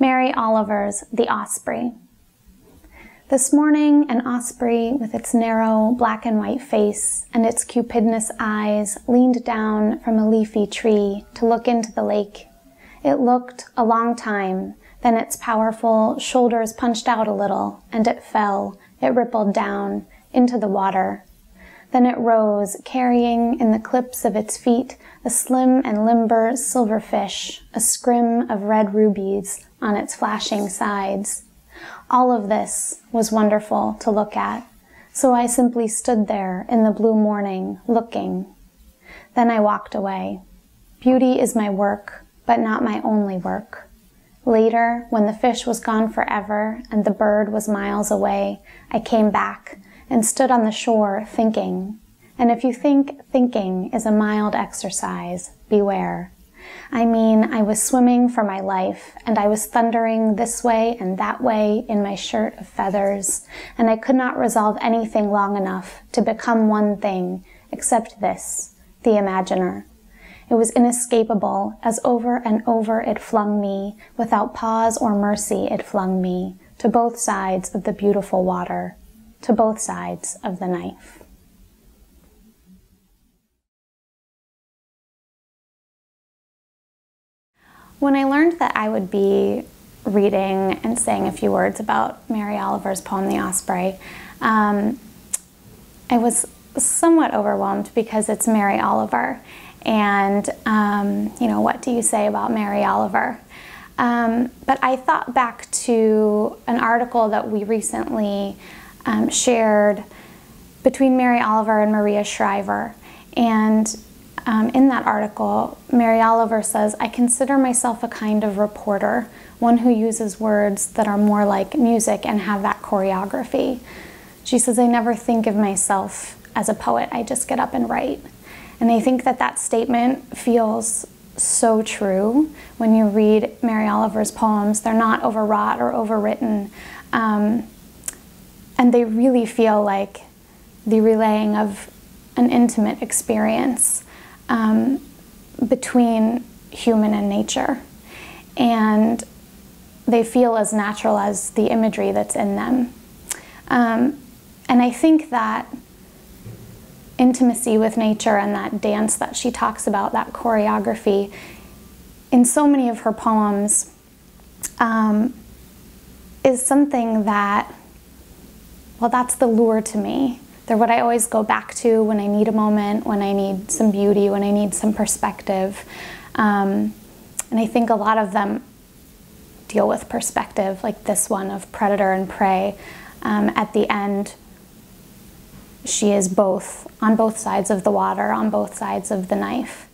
Mary Oliver's The Osprey. This morning, an osprey with its narrow black and white face and its cupidinous eyes leaned down from a leafy tree to look into the lake. It looked a long time, then its powerful shoulders punched out a little, and it fell, it rippled down into the water. Then it rose, carrying in the clips of its feet a slim and limber silver fish, a scrim of red rubies on its flashing sides. All of this was wonderful to look at, so I simply stood there in the blue morning, looking. Then I walked away. Beauty is my work, but not my only work. Later, when the fish was gone forever and the bird was miles away, I came back and stood on the shore thinking. And if you think thinking is a mild exercise, beware. I mean, I was swimming for my life, and I was thundering this way and that way in my shirt of feathers, and I could not resolve anything long enough to become one thing, except this, the imaginer. It was inescapable, as over and over it flung me, without pause or mercy it flung me, to both sides of the beautiful water, to both sides of the knife. When I learned that I would be reading and saying a few words about Mary Oliver's poem, The Osprey, I was somewhat overwhelmed because it's Mary Oliver. And, what do you say about Mary Oliver? But I thought back to an article that we recently shared between Mary Oliver and Maria Shriver. And in that article, Mary Oliver says, "I consider myself a kind of reporter, one who uses words that are more like music and have that choreography." She says, "I never think of myself as a poet, I just get up and write." And I think that that statement feels so true when you read Mary Oliver's poems. They're not overwrought or overwritten, and they really feel like the relaying of an intimate experience between human and nature. And they feel as natural as the imagery that's in them. And I think that intimacy with nature and that dance that she talks about, that choreography, in so many of her poems, is something that, well, that's the lure to me. They're what I always go back to when I need a moment, when I need some beauty, when I need some perspective. And I think a lot of them deal with perspective, like this one of predator and prey. At the end, she is both, on both sides of the water, on both sides of the knife.